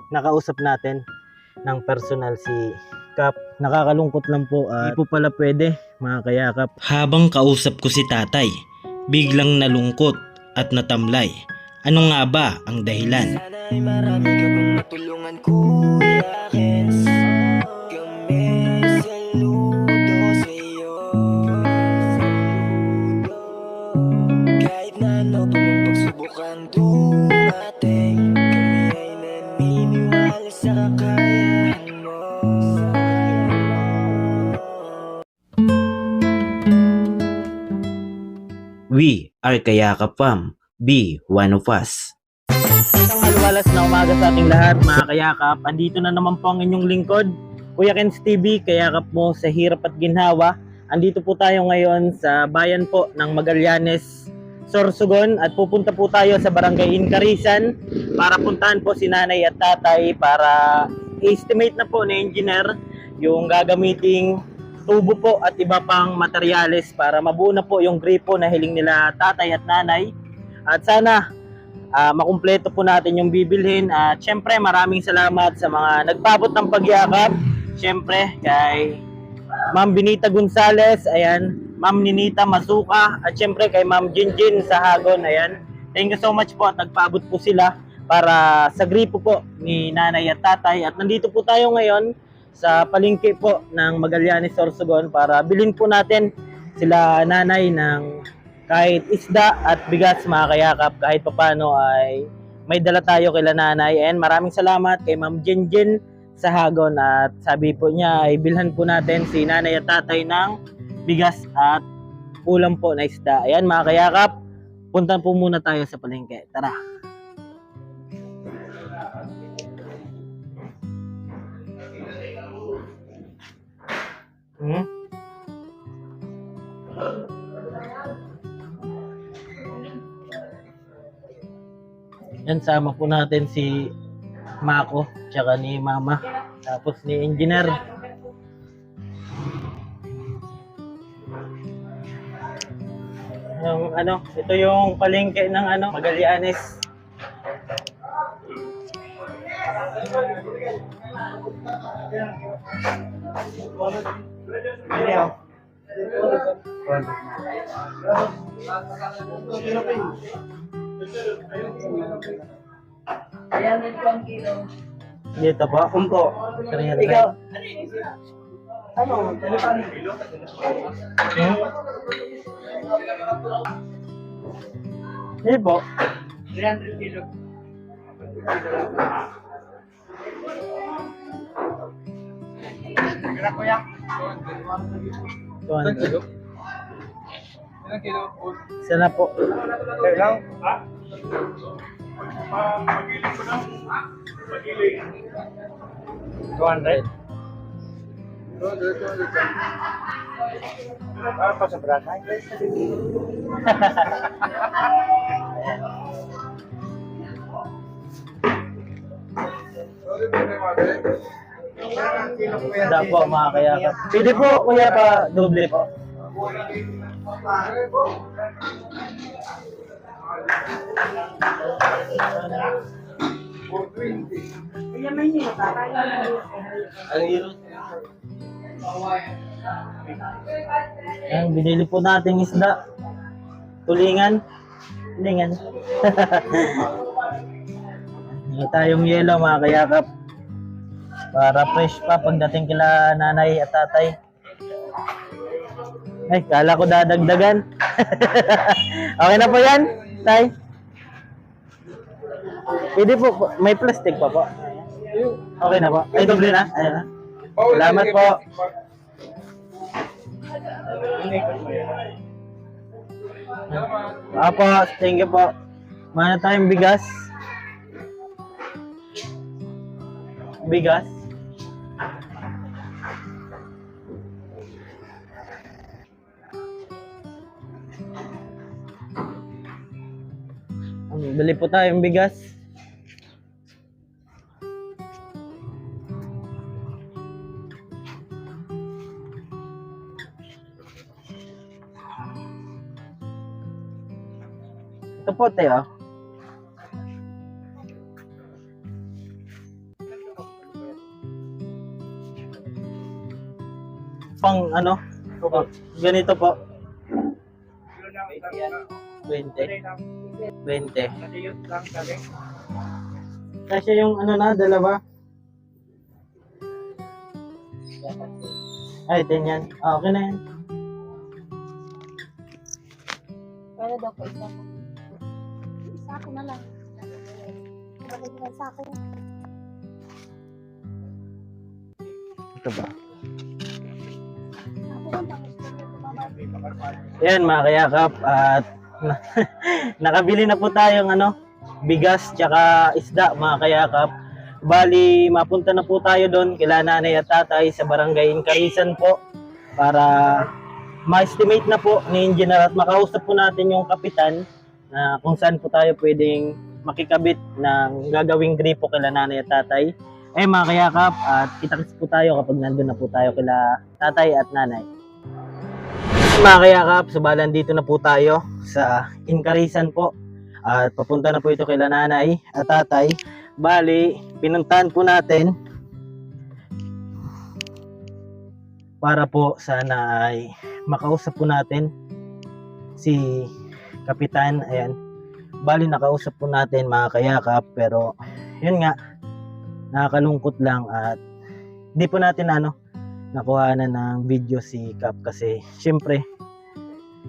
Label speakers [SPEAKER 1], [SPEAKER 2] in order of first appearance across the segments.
[SPEAKER 1] nakausap natin ng personal si Kap. Nakakalungkot lang po at di po pala pwede mga kayakap.
[SPEAKER 2] Habang kausap ko si tatay, biglang nalungkot at natamlay. Ano nga ba ang dahilan?
[SPEAKER 3] Sana'y marami ka pang matulungan, Kuya Kens. Kami saludo sa'yo. Kahit na ano pa mang pagsubukang dumating, kami ay naniniwala sa kakayahan mo.
[SPEAKER 2] We are Kayakap Fam. Be one of us.
[SPEAKER 1] Isang maluwalas na umaga sa ating lahat mga kayakap. Andito na naman po ang inyong lingkod, Kuya Kens TV, kayakap mo sa hirap at ginhawa. Andito po tayo ngayon sa bayan po ng Magallanes, Sorsogon, at pupunta po tayo sa Barangay Incarisan para puntahan po si nanay at tatay para i-estimate na po ni engineer yung gagamiting tubo po at iba pang materyales para mabuo na po yung gripo na hiling nila tatay at nanay. At sana makumpleto po natin yung bibilhin. At syempre maraming salamat sa mga nagpabot ng pagyakap. Syempre kay Ma'am Benita Gonzales, ayan, Ma'am Ninita Masuka, at syempre kay Ma'am Jinjin sa Hagon, ayan. Thank you so much po at nagpabot po sila para sa gripo po ni nanay at tatay. At nandito po tayo ngayon sa palengke po ng Magallanes, Sorsogon para bilhin po natin sila nanay ng kahit isda at bigas mga kayakap, kahit papano ay may dala tayo kila nanay. And maraming salamat kay Ma'am Jinjin sa Hagon at sabi po niya ay bilhan po natin si nanay at tatay ng bigas at ulam po na isda. Ayan mga kayakap, punta po muna tayo sa palengke. Tara! Yan, sama po natin si Mako, tsaka ni Mama, tapos ni Engineer. Yung ito yung palengke ng Magallanes.
[SPEAKER 4] Ayan, ito ang kilo.
[SPEAKER 1] Dito po, kumpo.
[SPEAKER 4] Ikaw, ano? Telepan.
[SPEAKER 1] Hindi po.
[SPEAKER 4] 300 kilo. Kira kuya.
[SPEAKER 1] 200.
[SPEAKER 4] Ilang kilo?
[SPEAKER 1] Isa na po.
[SPEAKER 4] Kailang?
[SPEAKER 5] Magiling ko lang. Magiling.
[SPEAKER 4] 200. Para pa sa brasay.
[SPEAKER 1] Isda po mga kayakap. Pwede po kuya pa doble po. Ayan, binili po natin isda. Tulingan. Tulingan. Hindi tayong yelo mga kayakap. Para fresh pa pagdating kila nanay at tatay. Ay, kala ko dadagdagan. Okay na po yan, tay? Pwede po, may plastic pa po. Okay na po. Ay, doble na. Ayan na. Salamat po. Apo, thank you po. Mana tayong bigas? Bigas? Bili po tayong bigas. Ito po tayo. pang ano, oh, ganito po.
[SPEAKER 4] Kilo lang, lang.
[SPEAKER 1] 20.
[SPEAKER 4] Kulay lang.
[SPEAKER 1] 20.
[SPEAKER 4] Kasi yun lang galing.
[SPEAKER 1] Kasi yung ano na, dalawa. Ay, 10 yan. Okay na yan.
[SPEAKER 6] Pero daw po, isa ko. Isa ko na lang. Bakit na isa ko?
[SPEAKER 1] Ito ba?
[SPEAKER 6] Ako lang, bakit na
[SPEAKER 1] Yan mga kayakap at nakabili na po tayong ano, bigas tsaka isda mga kayakap. Bali, mapunta na po tayo doon kila nanay at tatay sa barangay Incarisan po para ma-estimate na po ni engineer at makausap po natin yung kapitan na kung saan po tayo pwedeng makikabit ng gagawing gripo kila nanay at tatay. Mga kayakap at kita-kits po tayo kapag nandun na po tayo kila tatay at nanay. Mga kayakap, subalan dito na po tayo sa Incarisan po at papunta na po ito kila nanay at tatay. Bali, pinuntahan po natin para po sana ay makausap po natin si kapitan. Ayan, bali nakausap po natin mga kayakap, pero yun nga, nakakalungkot lang at di po natin nakuha na ng video si Kap kasi syempre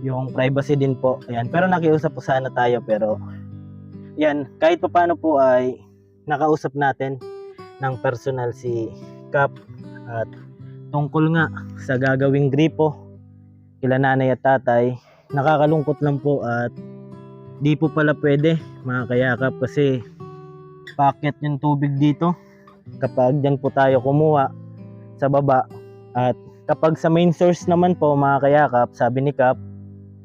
[SPEAKER 1] yung privacy din po. Ayan, pero nakiusap po sana tayo, pero yan, kahit pa paano po ay nakausap natin ng personal si Kap at tungkol nga sa gagawing gripo kila nanay at tatay. Nakakalungkot lang po at di po pala pwede mga kayakap kasi paakyat yung tubig dito kapag dyan po tayo kumuha sa baba. At kapag sa main source naman po mga kayakap, sabi ni Kap,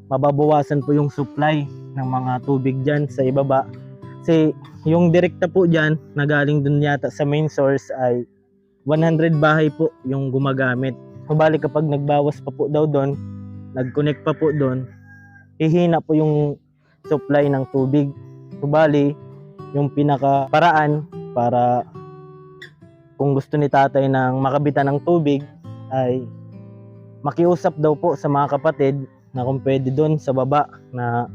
[SPEAKER 1] mababawasan po yung supply ng mga tubig dyan sa ibaba. Kasi yung direkta po dyan na galing dun yata sa main source ay 100 bahay po yung gumagamit. Bali kapag nagbawas pa po daw doon, nag-connect pa po doon, hihina po yung supply ng tubig. Bali yung pinaka paraan para kung gusto ni tatay ng makabitan ng tubig ay makiusap daw po sa mga kapatid na kung pwede doon sa baba na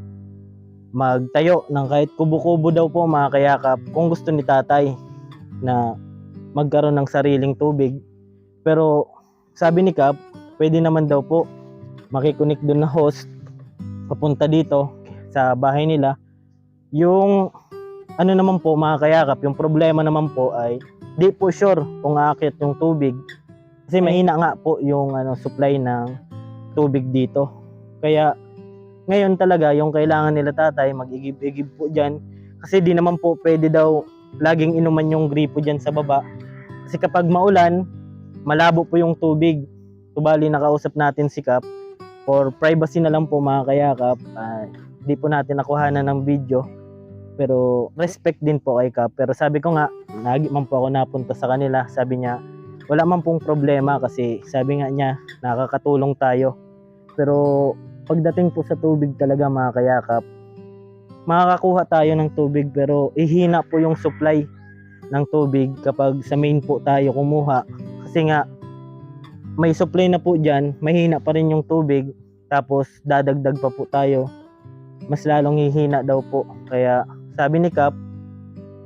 [SPEAKER 1] magtayo ng kahit kubo-kubo daw po mga kayakap kung gusto ni tatay na magkaroon ng sariling tubig. Pero sabi ni Kap, pwede naman daw po makikunik doon na host papunta dito sa bahay nila. Yung ano naman po mga kayakap, yung problema naman po ay di po sure kung aakyat yung tubig kasi mahina nga po yung supply ng tubig dito. Kaya ngayon talaga yung kailangan nila tatay mag-igib-igib po dyan kasi di naman po pwede daw laging inuman yung gripo dyan sa baba kasi kapag maulan malabo po yung tubig. Bali nakausap natin si Kap for privacy na lang po mga kayakap. Di po natin nakuhanan ng video pero respect din po kay Kap. Pero sabi ko nga, lagi man po ako napunta sa kanila, sabi niya wala man pong problema kasi sabi nga niya nakakatulong tayo. Pero pagdating po sa tubig talaga mga kayakap, makakakuha tayo ng tubig pero ihina po yung supply ng tubig kapag sa main po tayo kumuha. Kasi nga may supply na po dyan, mahina pa rin yung tubig, tapos dadagdag pa po tayo, mas lalong hihina daw po. Kaya sabi ni Kap,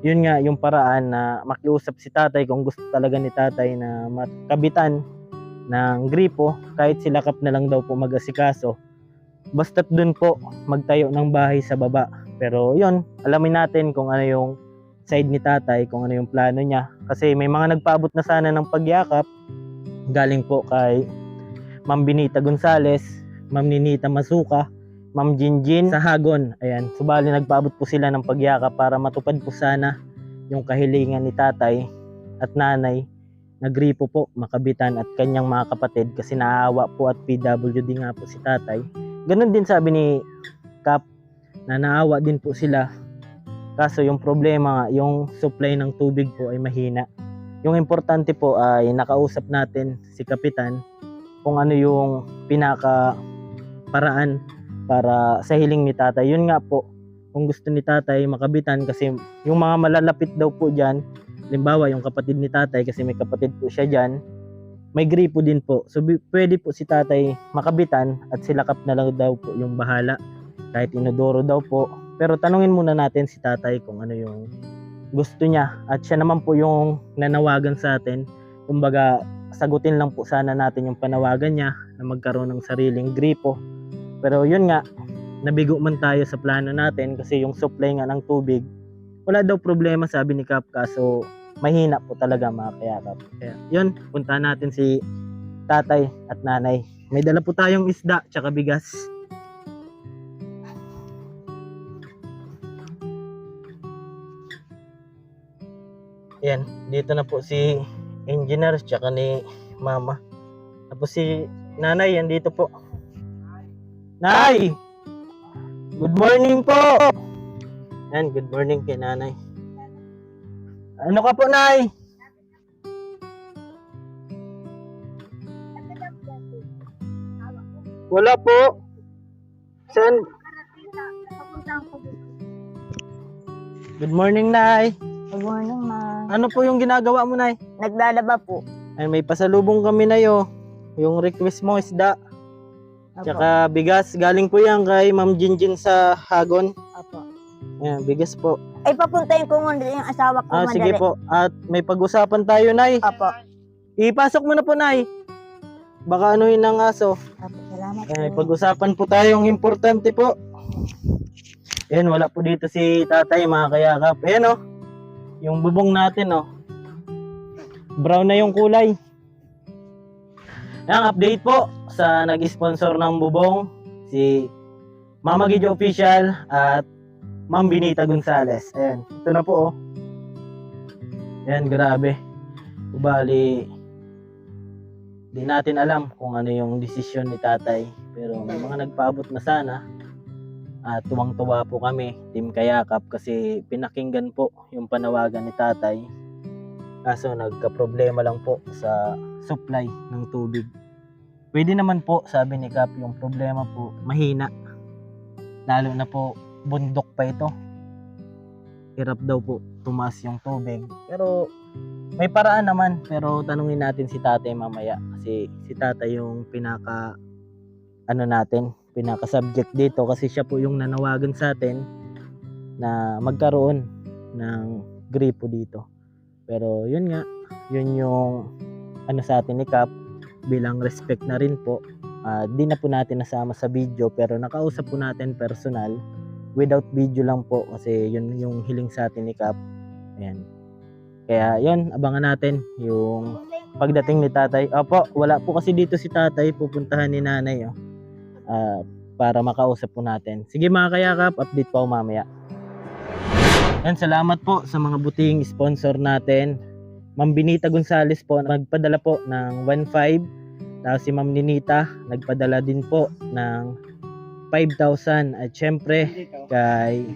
[SPEAKER 1] yun nga yung paraan na makiusap si tatay kung gusto talaga ni tatay na makabitan ng gripo, kahit sila Kap na lang daw po mag-asikaso. Basta't dun po magtayo ng bahay sa baba. Pero yun, alamin natin kung ano yung side ni tatay, kung ano yung plano niya. Kasi may mga nagpaabot na sana ng pagyakap. Galing po kay Ma'am Benita Gonzales, Ma'am Ninita Masuka, Ma'am Jinjin sa Hagon. Ayan, subali nagpaabot po sila ng pagyakap para matupad po sana yung kahilingan ni tatay at nanay na gripo po makabitan at kanyang mga kapatid kasi naawa po at PWD nga po si tatay. Ganun din sabi ni Kap na naawa din po sila. Kaso yung problema nga, yung supply ng tubig po ay mahina. Yung importante po ay nakausap natin si Kapitan kung ano yung pinaka paraan para sa hiling ni tatay. Yun nga po, kung gusto ni tatay makabitan kasi yung mga malalapit daw po dyan, halimbawa yung kapatid ni tatay kasi may kapatid po siya dyan, may gripo din po. So pwede po si tatay makabitan at sila kap na lang daw po yung bahala. Kahit inodoro daw po. Pero tanungin muna natin si tatay kung ano yung gusto niya. At siya naman po yung nanawagan sa atin. Kumbaga, sagutin lang po sana natin yung panawagan niya na magkaroon ng sariling gripo. Pero yun nga, nabigo man tayo sa plano natin kasi yung supply nga ng tubig, wala daw problema sabi ni Kap, kaso mahina po talaga mga kayakap. Kaya yun, puntahan natin si tatay at nanay. May dala po tayong isda tsaka bigas. Yan, dito na po si engineer tsaka ni mama. Tapos si nanay, yan dito po. Nay! Good morning po! Yan, good morning kay nanay. Ano ka po, nay? Wala po. Saan? Good morning, nay.
[SPEAKER 6] Good morning, ma.
[SPEAKER 1] Ano po yung ginagawa mo, nay?
[SPEAKER 6] Naglalaba po.
[SPEAKER 1] Ay, may pasalubong kami na yung request mo isda.
[SPEAKER 6] Apo.
[SPEAKER 1] Tsaka bigas. Galing po yan kay Ma'am Jinjin sa Hagon.
[SPEAKER 6] Apo.
[SPEAKER 1] Ayan, bigas po.
[SPEAKER 6] Ay, papuntahin ko muna yung asawa ko. Madali.
[SPEAKER 1] Sige po. At may pag-usapan tayo, nay.
[SPEAKER 6] Apo.
[SPEAKER 1] Ipasok mo na po, nay. Baka anuhin ng aso.
[SPEAKER 6] Apo, salamat
[SPEAKER 1] May
[SPEAKER 6] po.
[SPEAKER 1] pag-usapan po tayong importante po. Ayan, wala po dito si tatay, mga kayakap. Ayan, yung bubong natin, brown na yung kulay. Ayan, update po sa nag-sponsor ng bubong, si Mama Gidyo Official at Ma'am Benita Gonzales. Ayan, ito na po, Ayan, grabe. Bali, di natin alam kung ano yung desisyon ni tatay. Pero may mga nagpaabot na sana. At tuwang-tuwa po kami, Team Kayakap, kasi pinakinggan po yung panawagan ni tatay. Kaso nagka-problema lang po sa supply ng tubig. Pwede naman po, sabi ni Kap, yung problema po mahina. Lalo na po bundok pa ito. Hirap daw po tumaas yung tubig. Pero may paraan naman. Pero tanungin natin si tatay mamaya. Kasi si tatay yung pinaka subject dito. Kasi siya po yung nanawagan sa atin na magkaroon ng gripo dito. Pero yun nga, yun yung sa atin ni Kap, bilang respect na rin po. Di na po natin nasama sa video, pero nakausap po natin personal without video lang po kasi yun yung hiling sa atin ni Kap. Ayan. Kaya yun, abangan natin yung pagdating ni tatay. Opo, wala po kasi dito si tatay, pupuntahan ni nanay para makausap po natin. Sige mga kayakap, update po mamaya. Yan, salamat po sa mga buting sponsor natin. Ma'am Benita Gonzales po, nagpadala po ng 1.5. Tapos si Ma'am Ninita, nagpadala din po ng 5,000. At syempre, kay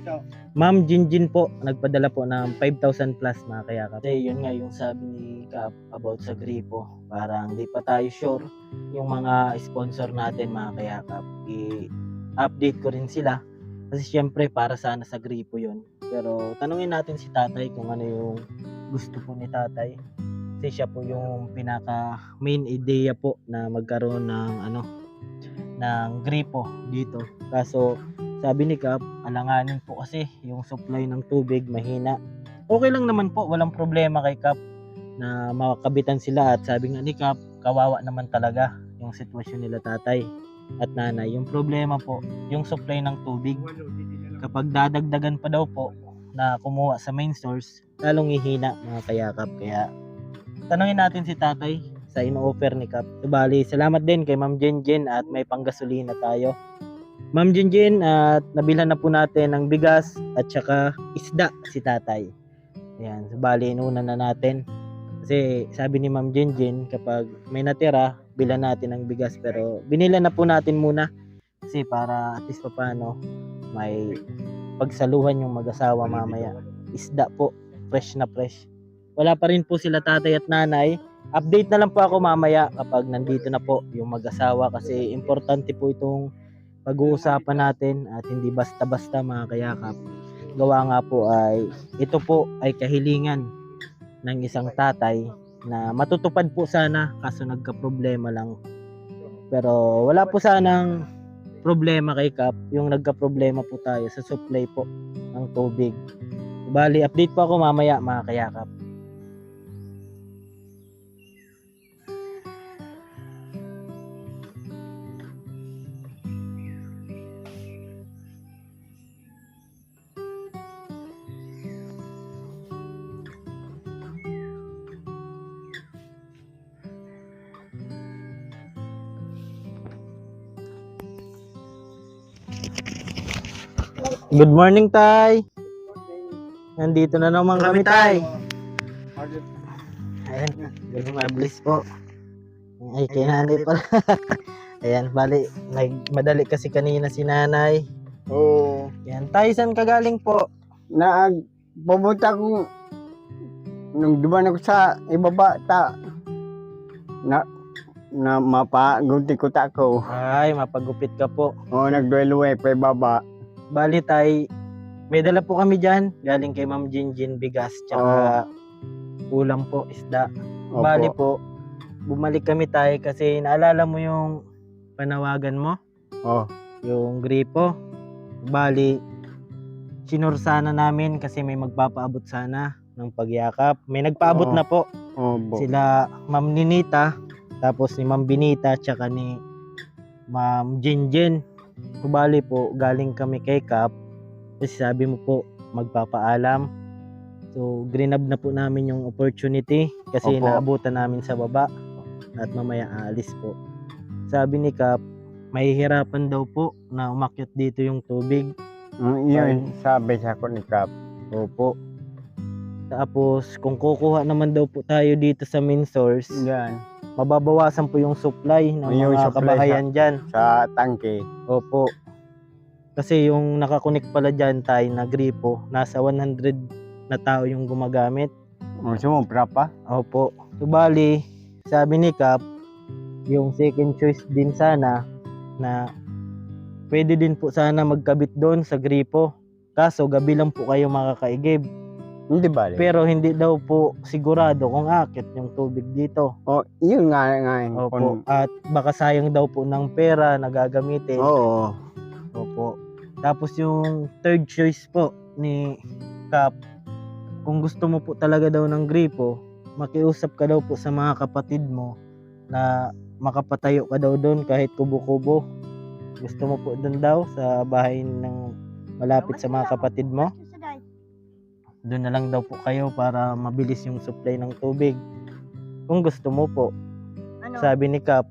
[SPEAKER 1] Ma'am Jinjin po, nagpadala po ng 5,000 plus mga kayakap. Kasi yun nga yung sabi ni Kap about sa gripo. Parang di pa tayo sure yung mga sponsor natin mga kayakap. I-update ko rin sila. Kasi syempre para sana sa gripo yun. Pero tanungin natin si tatay kung ano yung gusto po ni tatay. Kasi siya po yung pinaka main idea po na magkaroon ng gripo dito. Kaso sabi ni Kap, alanganin po kasi yung supply ng tubig mahina. Okay lang naman po, walang problema kay Kap na makabitan sila. At sabi nga ni Kap, kawawa naman talaga yung sitwasyon nila tatay at nanay. Yung problema po, yung supply ng tubig. Kapag dadagdagan pa daw po na kumuha sa main source, lalong ihina mga kayakap. Kaya tanungin natin si tatay sa ino-offer ni Kap. Bali, salamat din kay Ma'am Jinjin at may panggasolina tayo. Ma'am Jinjin, at nabilhan na po natin ng bigas at saka isda si tatay. Ayan, bali inuna na natin. Kasi sabi ni Ma'am Jinjin, kapag may natira, bilan natin ng bigas. Pero binila na po natin muna. Kasi para at least pa paano, may pagsaluhan yung mag-asawa mamaya. Isda po, fresh na fresh. Wala pa rin po sila tatay at nanay. Update na lang po ako mamaya kapag nandito na po yung mag-asawa. Kasi importante po itong pag-uusapan natin at hindi basta-basta mga kayakap. Gawa nga po ay ito po ay kahilingan ng isang tatay na matutupad po sana, kaso nagka-problema lang. Pero wala po sanang problema kay Kap, yung nagka-problema po tayo sa supply po ng tubig. Bali, update po ako mamaya mga kayakap. Good morning, Tay. Nandito na naman kami, Tay. Ayan, good mabilis po. Ay, kay nanay pala. Ayan, bali, madali kasi kanina si nanay.
[SPEAKER 7] Oo.
[SPEAKER 1] Ayan, Tay, saan ka galing po?
[SPEAKER 7] Pumunta ko nung dumaan ako sa ibaba na mapagunti ko ko.
[SPEAKER 1] Ay, mapagupit ka po.
[SPEAKER 7] Oo, nagduelwe pa ibaba.
[SPEAKER 1] Bali, Tay, may dala po kami dyan. Galing kay Ma'am Jinjin, bigas, tsaka ulam po, isda.
[SPEAKER 7] Opo.
[SPEAKER 1] Bali po, bumalik kami, Tay, kasi naalala mo yung panawagan mo?
[SPEAKER 7] Oh,
[SPEAKER 1] Yung gripo. Bali, sinursana namin kasi may magpapaabot sana ng pagyakap. May nagpaabot
[SPEAKER 7] Oo.
[SPEAKER 1] na po.
[SPEAKER 7] opo.
[SPEAKER 1] Sila Ma'am Ninita, tapos ni Ma'am Binita, tsaka ni Ma'am Jinjin. Bali po, galing kami kay Kap. Kasi sabi mo po, magpapaalam. So, grinab na po namin yung opportunity kasi
[SPEAKER 7] Opo.
[SPEAKER 1] naabutan namin sa baba at mamaya aalis po. Sabi ni Kap, mahihirapan daw po na umakyat dito yung tubig.
[SPEAKER 7] Yun, sabi sa ko ni Kap.
[SPEAKER 1] Opo. Tapos, kung kukuha naman daw po tayo dito sa main source,
[SPEAKER 7] Yan,
[SPEAKER 1] mababawasan po yung supply ng
[SPEAKER 7] Yung
[SPEAKER 1] mga
[SPEAKER 7] supply
[SPEAKER 1] kabahayan dyan.
[SPEAKER 7] sa tangke.
[SPEAKER 1] Opo. Kasi yung nakakunik pala dyan tayo na gripo, nasa 100 na tao yung gumagamit.
[SPEAKER 7] Sumubra pa.
[SPEAKER 1] Opo. So, bali, sabi ni Kap, yung second choice din sana na pwede din po sana magkabit doon sa gripo. Kaso, gabi lang po kayo makakaigib.
[SPEAKER 7] Hindi ba?
[SPEAKER 1] Pero hindi daw po sigurado kung akit yung tubig dito.
[SPEAKER 7] Oh, yun nga.
[SPEAKER 1] Opo. At baka sayang daw po ng pera na gagamitin.
[SPEAKER 7] Oo.
[SPEAKER 1] Opo. Tapos yung third choice po ni Kap, kung gusto mo po talaga daw ng gripo, makiusap ka daw po sa mga kapatid mo na makapatayo ka daw doon kahit kubo-kubo. Gusto mo po doon daw sa bahay ng malapit sa mga kapatid mo? Doon na lang daw po kayo para mabilis yung supply ng tubig. Kung gusto mo po.
[SPEAKER 6] Ano?
[SPEAKER 1] Sabi ni Kap,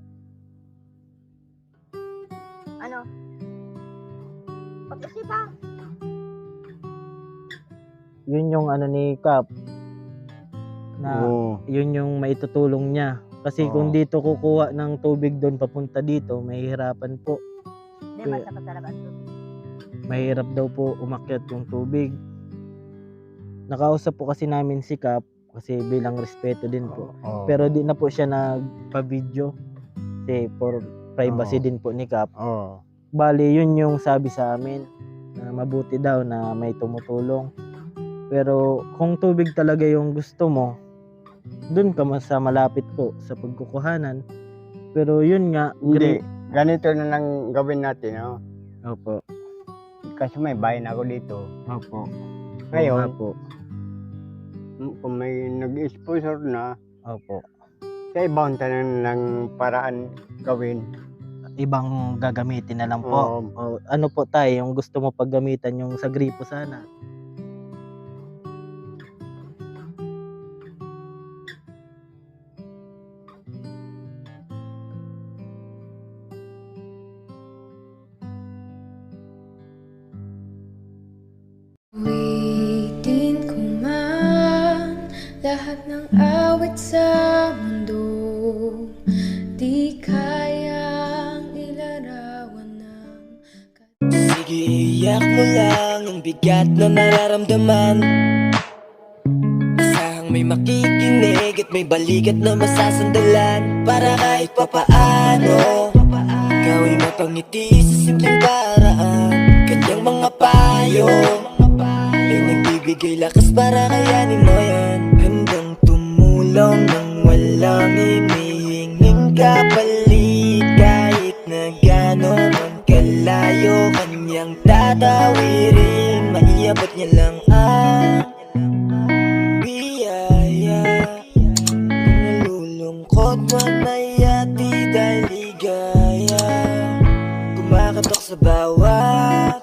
[SPEAKER 6] Ano? Pag-isipan.
[SPEAKER 1] yun yung ano ni Kap na
[SPEAKER 7] Oo.
[SPEAKER 1] yun yung maitutulong niya. Kasi kung
[SPEAKER 7] Oo.
[SPEAKER 1] dito kukuha ng tubig doon papunta dito, mahihirapan po.
[SPEAKER 6] Hindi, masakit talaga ang tubig.
[SPEAKER 1] Mahirap daw po umakyat yung tubig. Nakausap po kasi namin si Kap kasi bilang respeto din po.
[SPEAKER 7] Oo.
[SPEAKER 1] Pero di na po siya nagpa-video kasi for privacy
[SPEAKER 7] Oo.
[SPEAKER 1] din po ni Kap.
[SPEAKER 7] Oo.
[SPEAKER 1] Bali, yun yung sabi sa amin na mabuti daw na may tumutulong. Pero kung tubig talaga yung gusto mo, dun ka mas sa malapit po sa pagkukuhanan. Pero yun nga,
[SPEAKER 7] Hindi. Ganito na lang gawin natin, no?
[SPEAKER 1] Opo.
[SPEAKER 7] Kasi may bayan ako dito.
[SPEAKER 1] Opo.
[SPEAKER 7] Ngayon,
[SPEAKER 1] Oo nga po.
[SPEAKER 7] kung may nag-sponsor na,
[SPEAKER 1] Opo.
[SPEAKER 7] sa ibang tanan ng paraan gawin.
[SPEAKER 1] Ibang gagamitin na lang po. O, ano po tayo, yung gusto mo paggamitan yung sa gripo sana.
[SPEAKER 8] Awitin ko man lahat ng awit sa mundo, di kayang ilarawan ng
[SPEAKER 3] Sige, iyak mo lang ang bigat na nararamdaman. Asahang may makikinig at may balikat na masasandalan. Para kahit papaano gawin mapangiti sa simpleng paraan. Kanyang mga payo ay nagbibigay lakas para kayanin mo yan. Handang tumulong ng kapalit. Kahit na gaano man kalayo, kanyang tatawirin. Maiabot niya lang ang biyaya. Kung nalulungkot man ay ati dahil ligaya, kumakatok sa bawat